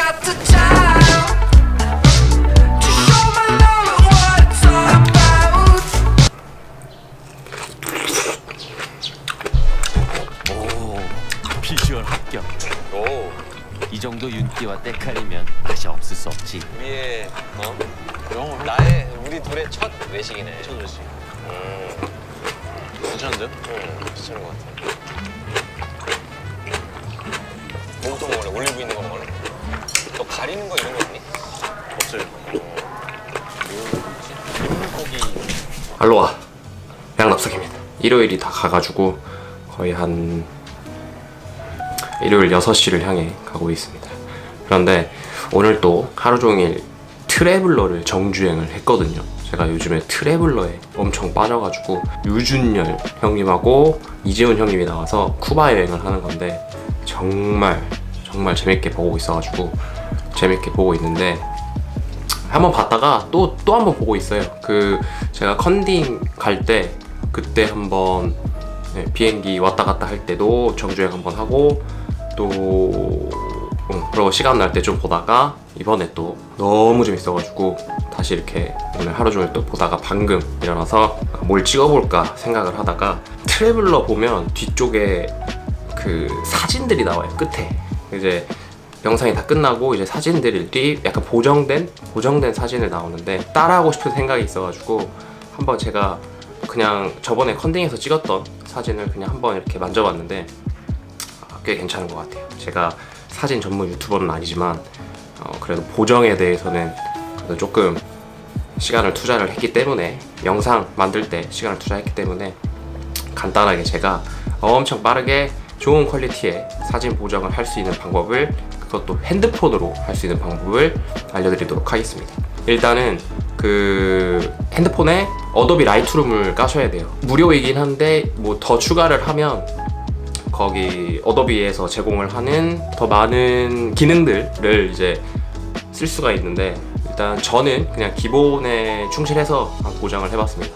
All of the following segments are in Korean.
got the time to show my love what it's all about. 오, 비주얼 합격. 오, 이 정도 윤기와 때칼이면 맛이 없을 수 없지. 위에 나의 우리 둘의 첫 외식이네. 첫 외식. 괜찮은데요? 괜찮은 것 같아. 뭐부터 먹을래? 올리브 있는 거 먹을래? 너 가리는 거 이런 거 있니? 없어요. 알로하 양납석입니다. 일요일이 다 가가지고 거의 한 일요일 6시를 향해 가고 있습니다. 그런데 오늘 또 하루 종일 트래블러를 정주행을 했거든요. 제가 요즘에 트래블러에 엄청 빠져가지고 유준열 형님하고 이재훈 형님이 나와서 쿠바 여행을 하는 건데 정말 재밌게 보고 있어가지고 재밌게 보고 있는데 한번 봤다가 또 한 번 보고 있어요. 그 제가 컨딩 갈 때 그때 한번 비행기 왔다 갔다 할 때도 정주행 한번 하고 또 그리고 시간 날 때 좀 보다가 이번에 또 너무 재밌어가지고 다시 이렇게 오늘 하루 종일 또 보다가 방금 일어나서 뭘 찍어볼까 생각을 하다가 트래블러 보면 뒤쪽에 그 사진들이 나와요. 끝에 이제 영상이 다 끝나고 이제 사진들이 약간 보정된 사진을 나오는데 따라하고 싶은 생각이 있어가지고 한번 제가 그냥 저번에 컨딩에서 찍었던 사진을 그냥 한번 이렇게 만져봤는데 꽤 괜찮은 것 같아요. 제가 사진 전문 유튜버는 아니지만 그래도 보정에 대해서는 그래도 조금 시간을 투자를 했기 때문에 영상 만들 때 시간을 투자했기 때문에 간단하게 제가 엄청 빠르게 좋은 퀄리티의 사진 보정을 할 수 있는 방법을 그것도 핸드폰으로 할 수 있는 방법을 알려드리도록 하겠습니다. 일단은 그 핸드폰에 어도비 라이트룸을 까셔야 돼요. 무료이긴 한데 뭐 더 추가를 하면 거기 어도비에서 제공을 하는 더 많은 기능들을 이제 쓸 수가 있는데 일단 저는 그냥 기본에 충실해서 보정을 해봤습니다.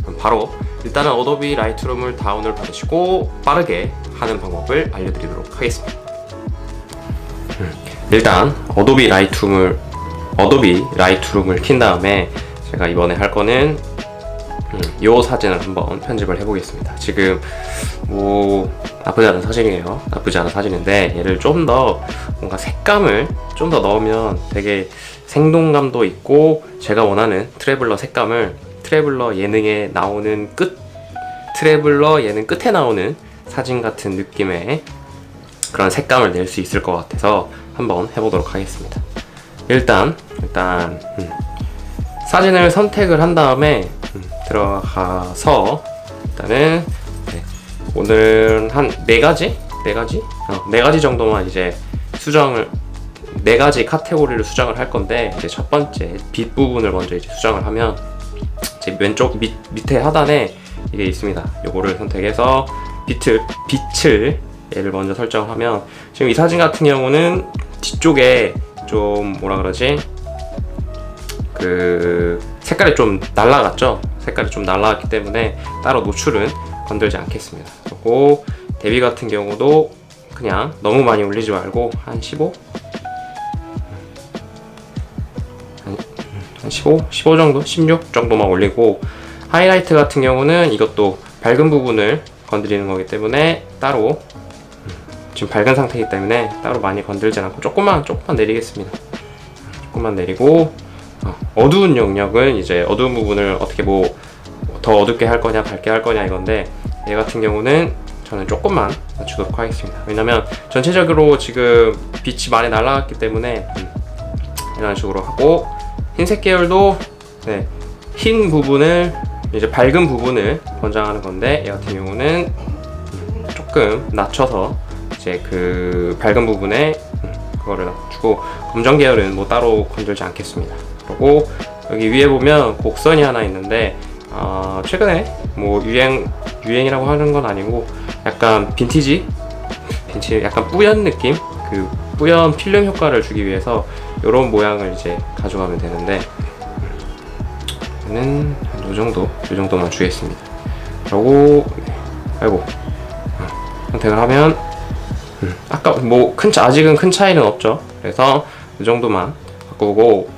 그럼 바로 일단은 어도비 라이트룸을 다운을 받으시고 빠르게 하는 방법을 알려드리도록 하겠습니다. 일단 어도비 라이트룸을 킨 다음에 제가 이번에 할 거는 이 사진을 한번 편집을 해보겠습니다. 지금 뭐 나쁘지 않은 사진이에요. 나쁘지 않은 사진인데 얘를 좀 더 뭔가 색감을 좀 더 넣으면 되게 생동감도 있고 제가 원하는 트래블러 색감을 트래블러 예능에 나오는 트래블러 예능 끝에 나오는 사진 같은 느낌의 그런 색감을 낼 수 있을 것 같아서 한번 해보도록 하겠습니다. 일단 사진을 선택을 한 다음에 들어가서 일단은 오늘은 한 4가지 정도만 이제 수정을 4가지 카테고리를 수정을 할 건데 이제 첫 번째 빛 부분을 먼저 이제 수정을 하면 이제 왼쪽 밑에 하단에 이게 있습니다. 요거를 선택해서 빛을 얘를 먼저 설정을 하면 지금 이 사진 같은 경우는 뒤쪽에 좀 뭐라 그러지? 그 색깔이 좀 날라갔죠? 색깔이 좀 날라갔기 때문에 따로 노출은 건들지 않겠습니다. 그리고 대비 같은 경우도 그냥 너무 많이 올리지 말고 한 15 정도? 16 정도만 올리고 하이라이트 같은 경우는 이것도 밝은 부분을 건드리는 거기 때문에 따로 지금 밝은 상태이기 때문에 따로 많이 건들지 않고 조금만 내리겠습니다. 조금만 내리고 어두운 영역은 이제 어두운 부분을 어떻게 뭐 더 어둡게 할 거냐 밝게 할 거냐 이건데 얘 같은 경우는 저는 조금만 낮추도록 하겠습니다. 왜냐면 전체적으로 지금 빛이 많이 날아갔기 때문에 이런 식으로 하고 흰색 계열도 흰 부분을 이제 밝은 부분을 권장하는 건데 얘 같은 경우는 조금 낮춰서 이제 그 밝은 부분에 그거를 낮추고 검정 계열은 뭐 따로 건들지 않겠습니다. 그리고 여기 위에 보면 곡선이 하나 있는데 최근에 뭐 유행이라고 하는 건 아니고 약간 빈티지 약간 뿌연 느낌 그 뿌연 필름 효과를 주기 위해서 이런 모양을 이제 가져가면 되는데 저는 이 정도만 주겠습니다. 그리고 선택을 하면 아까 뭐 아직은 큰 차이는 없죠. 그래서 이 정도만 바꾸고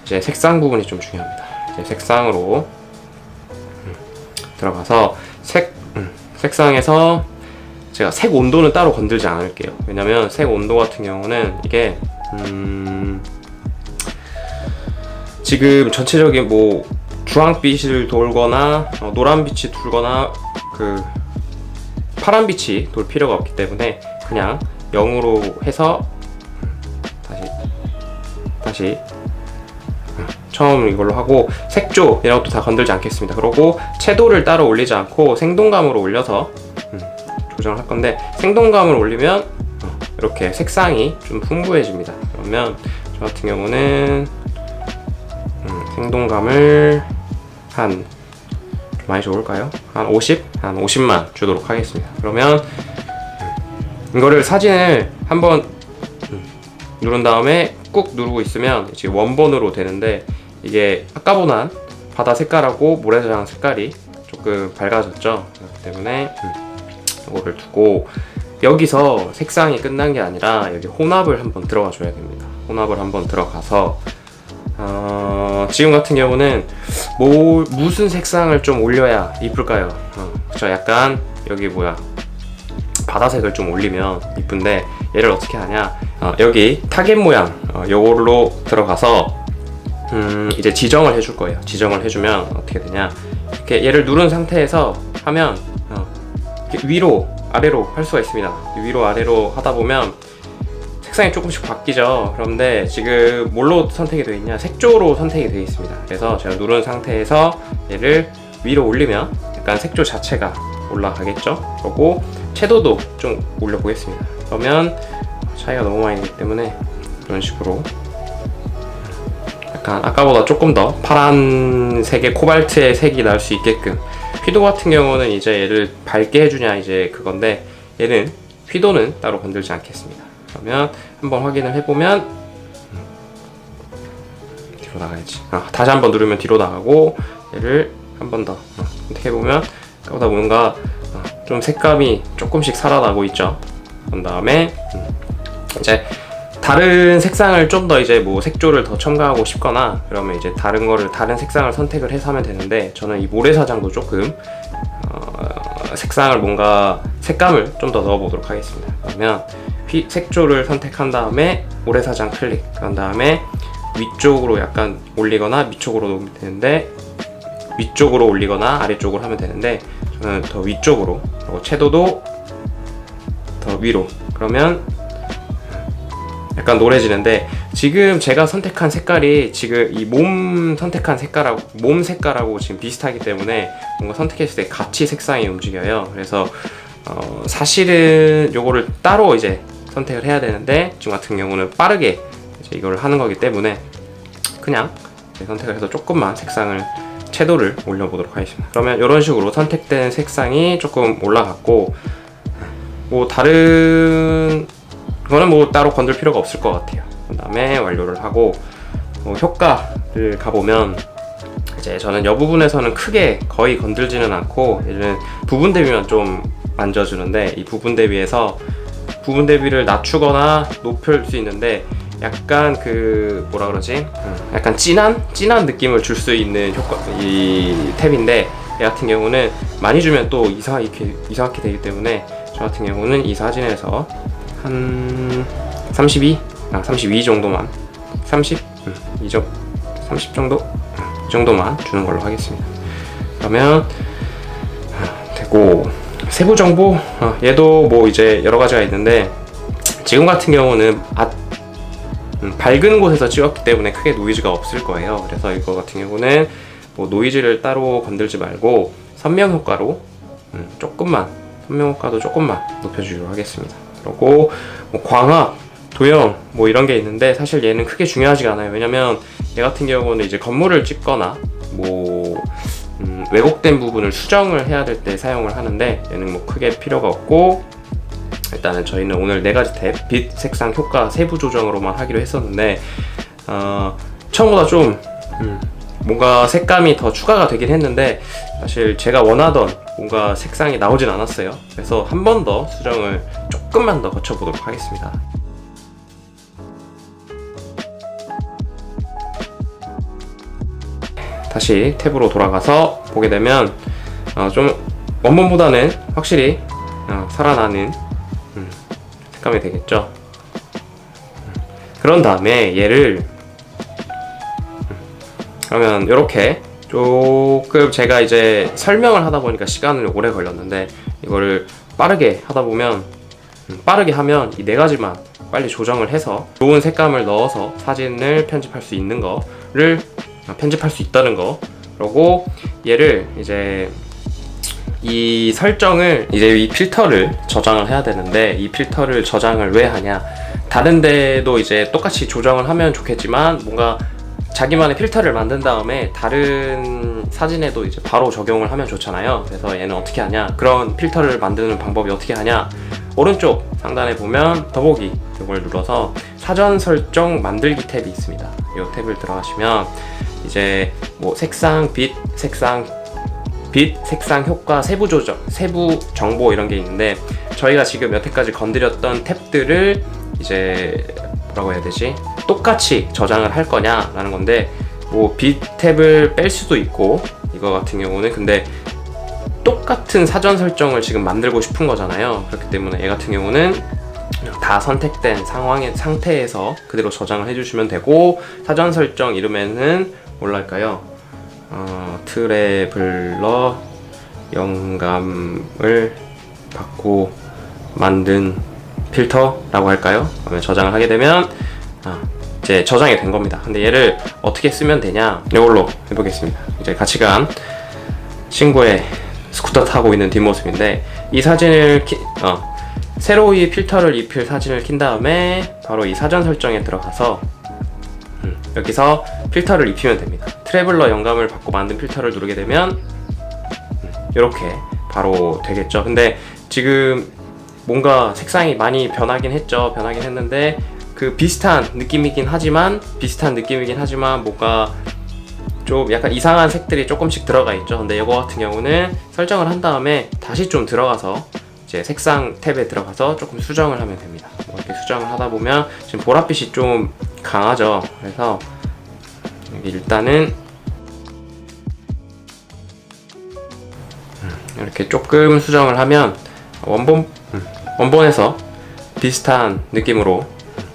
이제 색상 부분이 좀 중요합니다. 이제 색상으로 들어가서 색상에서 제가 색 온도는 따로 건들지 않을게요. 왜냐면 색 온도 같은 경우는 이게 지금 전체적인 뭐 주황빛을 돌거나 노란빛이 돌거나 그 파란빛이 돌 필요가 없기 때문에 그냥 0으로 해서 다시 처음 이걸로 하고 색조 이런 것도 다 건들지 않겠습니다. 그리고 채도를 따로 올리지 않고 생동감으로 올려서 조정을 할 건데, 생동감을 올리면 이렇게 색상이 좀 풍부해집니다. 그러면 저 같은 경우는 생동감을 한 많이 좋을까요? 한 50만 주도록 하겠습니다. 그러면 이거를 사진을 한번 누른 다음에 꾹 누르고 있으면 이제 원본으로 되는데, 이게 아까보단 바다 색깔하고 모래사장 색깔이 조금 밝아졌죠. 그렇기 때문에 이거를 두고 여기서 색상이 끝난 게 아니라 여기 혼합을 한번 들어가 줘야 됩니다. 혼합을 한번 들어가서 지금 같은 경우는 무슨 색상을 좀 올려야 이쁠까요? 그쵸, 약간 여기 바다색을 좀 올리면 이쁜데, 얘를 어떻게 하냐, 여기 타겟 모양 요걸로 들어가서 이제 지정을 해줄 거예요. 지정을 해주면 어떻게 되냐, 이렇게 얘를 누른 상태에서 하면 이렇게 위로 아래로 할 수가 있습니다. 위로 아래로 하다 보면 색상이 조금씩 바뀌죠. 그런데 지금 뭘로 선택이 되어 있냐, 색조로 선택이 되어 있습니다. 그래서 제가 누른 상태에서 얘를 위로 올리면 약간 색조 자체가 올라가겠죠. 그리고 채도도 좀 올려보겠습니다. 그러면 차이가 너무 많이 나기 때문에 이런 식으로 약간 아까보다 조금 더 파란색의 코발트의 색이 날 수 있게끔, 휘도 같은 경우는 이제 얘를 밝게 해주냐 이제 그건데, 얘는 휘도는 따로 건들지 않겠습니다. 그러면 한번 확인을 해보면 뒤로 나가야지. 다시 한번 누르면 뒤로 나가고, 얘를 한 번 더 선택해보면 아까보다 뭔가 좀 색감이 조금씩 살아나고 있죠. 그런 다음에 이제 다른 색상을 좀 더 이제 뭐 색조를 더 첨가하고 싶거나 그러면 이제 다른 색상을 선택을 해서 하면 되는데, 저는 이 모래사장도 조금 색감을 좀 더 넣어보도록 하겠습니다. 그러면 색조를 선택한 다음에 모래사장 클릭, 그런 다음에 위쪽으로 약간 올리거나 밑쪽으로 놓으면 되는데, 위쪽으로 올리거나 아래쪽으로 하면 되는데, 저는 더 위쪽으로, 그리고 채도도 더 위로, 그러면 약간 노래지는데, 지금 제가 선택한 색깔이 지금 이 몸 선택한 몸 색깔하고 지금 비슷하기 때문에 뭔가 선택했을 때 같이 색상이 움직여요. 그래서 사실은 요거를 따로 이제 선택을 해야 되는데, 지금 같은 경우는 빠르게 이제 이걸 하는 거기 때문에 그냥 선택을 해서 조금만 채도를 올려보도록 하겠습니다. 그러면 이런 식으로 선택된 색상이 조금 올라갔고, 뭐 다른 거는 뭐 따로 건들 필요가 없을 것 같아요. 그 다음에 완료를 하고 효과를 가보면, 이제 저는 이 부분에서는 크게 거의 건들지는 않고, 얘는 부분 대비만 좀 만져주는데, 이 부분 대비에서 부분 대비를 낮추거나 높일 수 있는데, 약간 약간 진한 느낌을 줄 수 있는 이 탭인데, 얘 같은 경우는 많이 주면 또 이상하게 되기 때문에, 저 같은 경우는 이 사진에서 한 32 정도만 30 정도 이 정도만 주는 걸로 하겠습니다. 그러면 되고, 세부 정보 얘도 뭐 이제 여러 가지가 있는데, 지금 같은 경우는 밝은 곳에서 찍었기 때문에 크게 노이즈가 없을 거예요. 그래서 이거 같은 경우는 뭐 노이즈를 따로 건들지 말고 선명 효과로 선명 효과도 조금만 높여주기로 하겠습니다. 그리고 뭐 광학, 도형 뭐 이런 게 있는데, 사실 얘는 크게 중요하지가 않아요. 왜냐면 얘 같은 경우는 이제 건물을 찍거나 뭐 왜곡된 부분을 수정을 해야 될 때 사용을 하는데, 얘는 뭐 크게 필요가 없고, 일단은 저희는 오늘 4가지 탭, 빛, 색상, 효과, 세부 조정으로만 하기로 했었는데, 처음보다 좀 뭔가 색감이 더 추가가 되긴 했는데, 사실 제가 원하던 뭔가 색상이 나오진 않았어요. 그래서 한 번 더 수정을 조금만 더 거쳐보도록 하겠습니다. 다시 탭으로 돌아가서 보게 되면 좀 원본보다는 확실히 살아나는 색감이 되겠죠. 그런 다음에 얘를 그러면 이렇게 조금 제가 이제 설명을 하다 보니까 시간을 오래 걸렸는데 이거를 빠르게 하다 보면 빠르게 하면 이 네 가지만 빨리 조정을 해서 좋은 색감을 넣어서 사진을 편집할 수 있는 거를 편집할 수 있다는 거. 그리고 얘를 이제 이 설정을 이제 이 필터를 저장을 해야 되는데 이 필터를 저장을 왜 하냐, 다른 데도 이제 똑같이 조정을 하면 좋겠지만 뭔가 자기만의 필터를 만든 다음에 다른 사진에도 이제 바로 적용을 하면 좋잖아요. 그래서 얘는 어떻게 하냐, 그런 필터를 만드는 방법이 어떻게 하냐, 오른쪽 상단에 보면 더보기 이걸 눌러서 사전 설정 만들기 탭이 있습니다. 이 탭을 들어가시면 이제 뭐 색상, 색상 효과, 세부 조정, 세부 정보 이런 게 있는데 저희가 지금 여태까지 건드렸던 탭들을 이제 뭐라고 해야 되지? 똑같이 저장을 할 거냐라는 건데 뭐 빛 탭을 뺄 수도 있고 이거 같은 경우는 근데 똑같은 사전 설정을 지금 만들고 싶은 거잖아요. 그렇기 때문에 얘 같은 경우는 다 선택된 상태에서 그대로 저장을 해주시면 되고 사전 설정 이름에는 뭘로 할까요? 트래블러 영감을 받고 만든 필터라고 할까요? 그러면 저장을 하게 되면 이제 저장이 된 겁니다. 근데 얘를 어떻게 쓰면 되냐, 이걸로 해보겠습니다. 이제 같이 간 친구의 스쿠터 타고 있는 뒷모습인데 이 사진을 새로이 필터를 입힐 사진을 킨 다음에 바로 이 사전 설정에 들어가서 여기서 필터를 입히면 됩니다. 트래블러 영감을 받고 만든 필터를 누르게 되면 이렇게 바로 되겠죠. 근데 지금 뭔가 색상이 많이 변하긴 했는데 그 비슷한 느낌이긴 하지만 뭔가 좀 약간 이상한 색들이 조금씩 들어가 있죠. 근데 이거 같은 경우는 설정을 한 다음에 다시 좀 들어가서 이제 색상 탭에 들어가서 조금 수정을 하면 됩니다. 이렇게 수정을 하다 보면 지금 보랏빛이 좀 강하죠. 그래서 여기 일단은 이렇게 조금 수정을 하면 원본에서 비슷한 느낌으로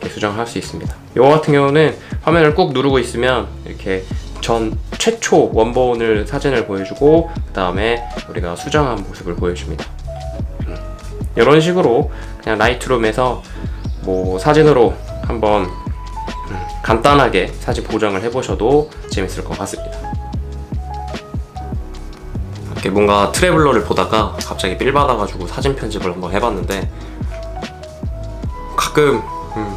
이렇게 수정을 할 수 있습니다. 이거 같은 경우는 화면을 꾹 누르고 있으면 이렇게 최초 원본을 사진을 보여주고 그 다음에 우리가 수정한 모습을 보여줍니다. 이런 식으로 그냥 라이트룸에서 뭐 사진으로 한번 간단하게 사진 보정을 해보셔도 재밌을 것 같습니다. 이렇게 뭔가 트래블러를 보다가 갑자기 삘 받아가지고 사진 편집을 한번 해봤는데 가끔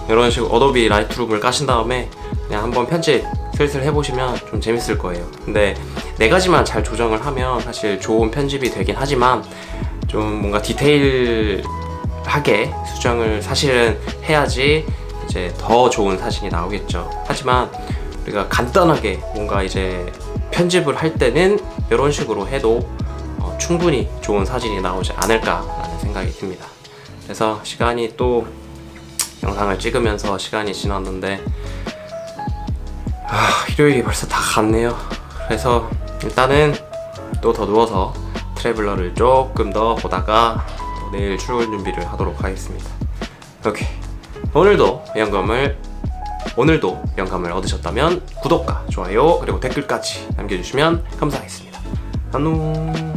이런 식으로 어도비 라이트룸을 까신 다음에 그냥 한번 편집 슬슬 해보시면 좀 재밌을 거예요. 근데 네 가지만 잘 조정을 하면 사실 좋은 편집이 되긴 하지만 좀 뭔가 디테일하게 수정을 사실은 해야지 이제 더 좋은 사진이 나오겠죠. 하지만 우리가 간단하게 뭔가 이제 편집을 할 때는 이런 식으로 해도 충분히 좋은 사진이 나오지 않을까라는 생각이 듭니다. 그래서 시간이 또 영상을 찍으면서 시간이 지났는데 일요일이 벌써 다 갔네요. 그래서 일단은 또 더 누워서 트래블러를 조금 더 보다가 내일 출근 준비를 하도록 하겠습니다. 오케이. 오늘도 영감을 얻으셨다면 구독과 좋아요 그리고 댓글까지 남겨주시면 감사하겠습니다. 안녕.